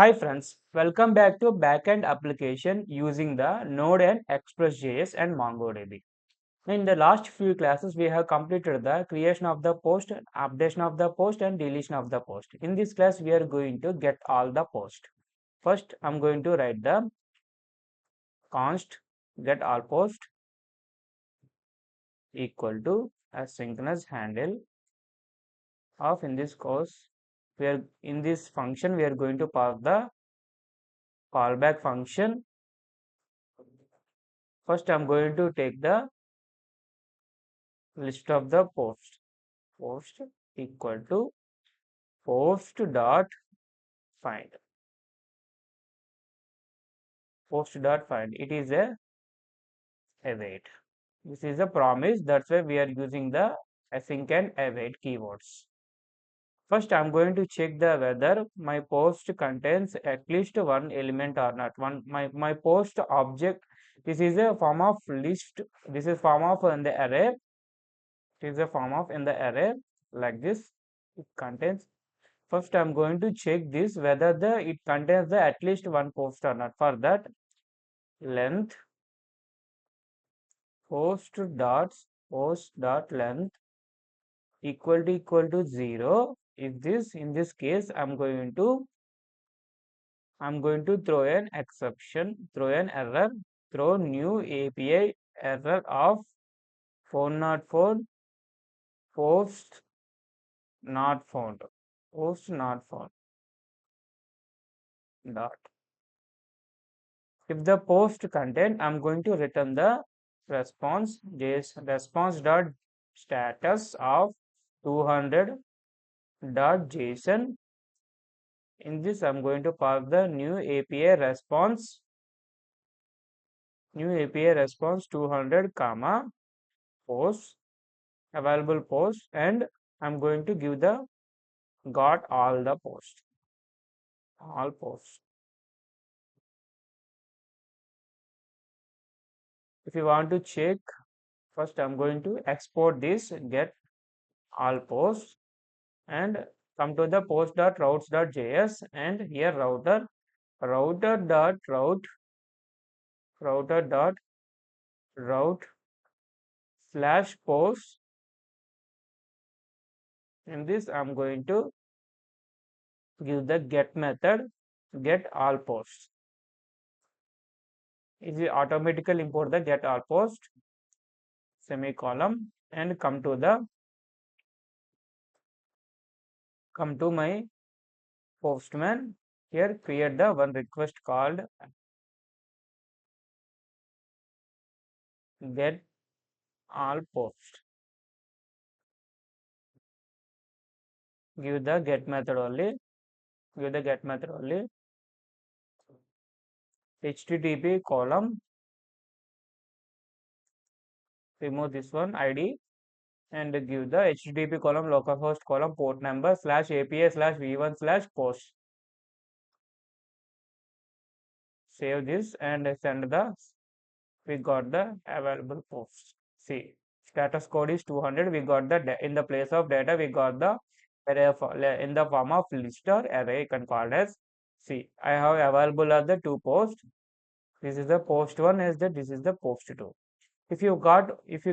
Hi friends, welcome back to Backend application using the Node and expressjs and mongodb. In the last few classes, we have completed the creation of the post, updation of the post and deletion of the post. In this class, we are going to get all the post. First, I'm going to write the const get all post equal to asynchronous handle of in this course. We are in this function, we are going to pass the callback function. First, I'm going to take the list of the post equal to post dot find it is a await. This is a promise, that's why we are using the async and await keywords. First, I'm going to check the whether my post contains at least one element or not. My post object, this is a form of list, this is form of in the array, it is a form of in the array like this. It contains. First, I'm going to check this whether it contains the at least one post or not. For that, length post dot length equal to 0. If this in this case, I'm going to throw an exception, throw an error, throw new API error of 404 post not found dot. If the post content, I'm going to return the response dot status of 200 dot JSON. In this, I'm going to pass the new API response 200 comma post available post, and I'm going to give the got all the post all posts. If you want to check, first I'm going to export this get all posts and come to the post.routes.js, and here router dot route slash post. In this, I'm going to give the get method get all posts. It will automatically import the get all post semicolon, and come to my postman. Here create the one request called get all post. Give the get method only. HTTP column. Remove this one ID and give the HTTP column localhost column port number slash API slash v1 slash post. Save this and send the. We got the available posts. See, status code is 200. We got the in the place of data. We got the array in the form of list or array. You can call as. See, I have available as the two posts. This is the post one. This is the post two. If you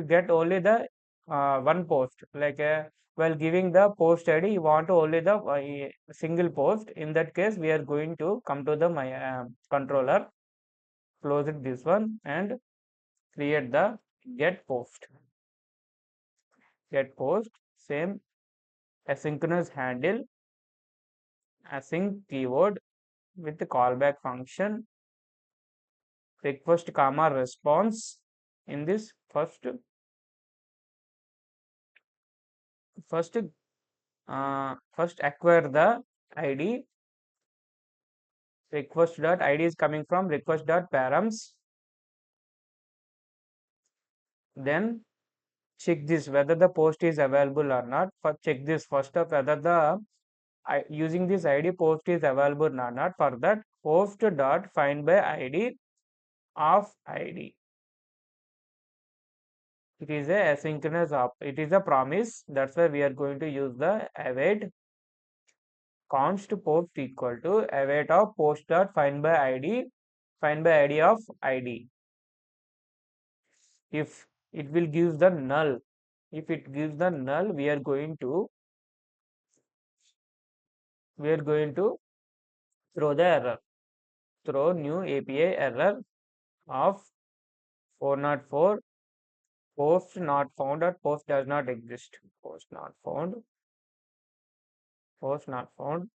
get only the one post, like while giving the post ID, you want only the single post. In that case, we are going to come to the my controller, close it this one, and create the get post. Same asynchronous handle, async keyword with the callback function, request comma response. In this first acquire the ID. Request.id is coming from request.params. Then check this whether the post is available or not. Check this first of whether the using this ID post is available or not. For that, post.find by ID of ID. It is a asynchronous it is a promise. That's why we are going to use the await const post equal to await of post dot find by id of id. If it will give the null, if it gives the null, we are going to throw the error, throw new API error of 404 post not found or post does not exist. Post not found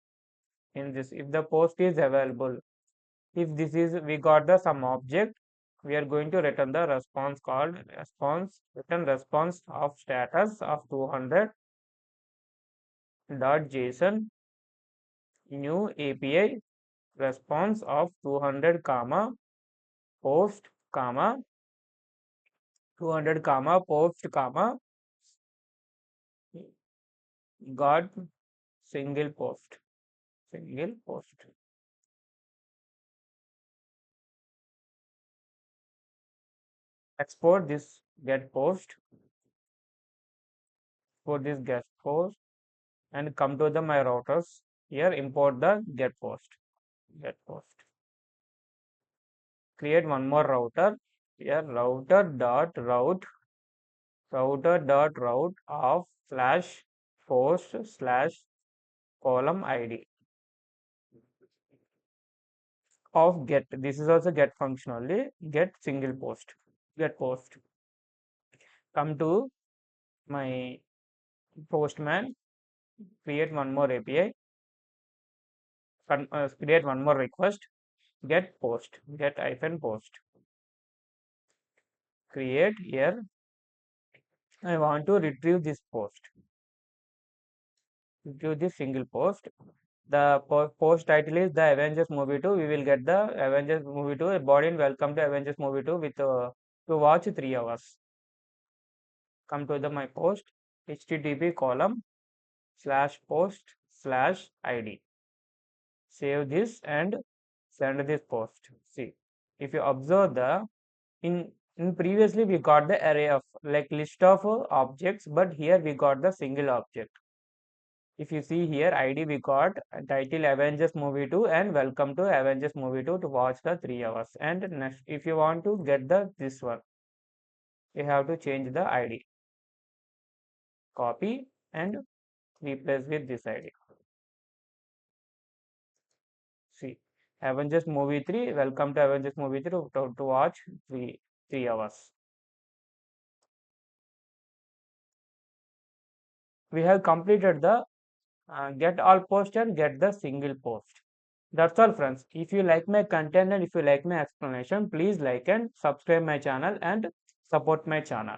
in this. If the post is available, if this is we got the some object, we are going to return the response called return response of status of 200 dot json new API response of 200 comma post comma 200 comma post comma got single post. Export this get post for this get post and come to the my routers. Here import the get post. Create one more router. Here router dot route of slash post slash column id of get. This is also get function only. Get single post. Get post. Come to my postman. Create one more API. Create one more request. Get post. Get hyphen post. Create here. I want to retrieve this post. Retrieve this single post. The post title is the Avengers Movie 2. We will get the Avengers Movie 2 body in welcome to Avengers Movie 2 with to watch 3 hours. Come to the my post http column slash post slash id. Save this and send this post. See, if you observe the in previously we got the array of like list of objects, but here we got the single object. If you see here id we got title Avengers Movie 2 and welcome to Avengers Movie 2 to watch the 3 hours. And next, if you want to get the this one, you have to change the id, copy and replace with this id. See, Avengers Movie 3, welcome to Avengers Movie 3 to watch 3 hours. We have completed the get all post and get the single post. That's all friends. If you like my content and if you like my explanation, please like and subscribe my channel and support my channel.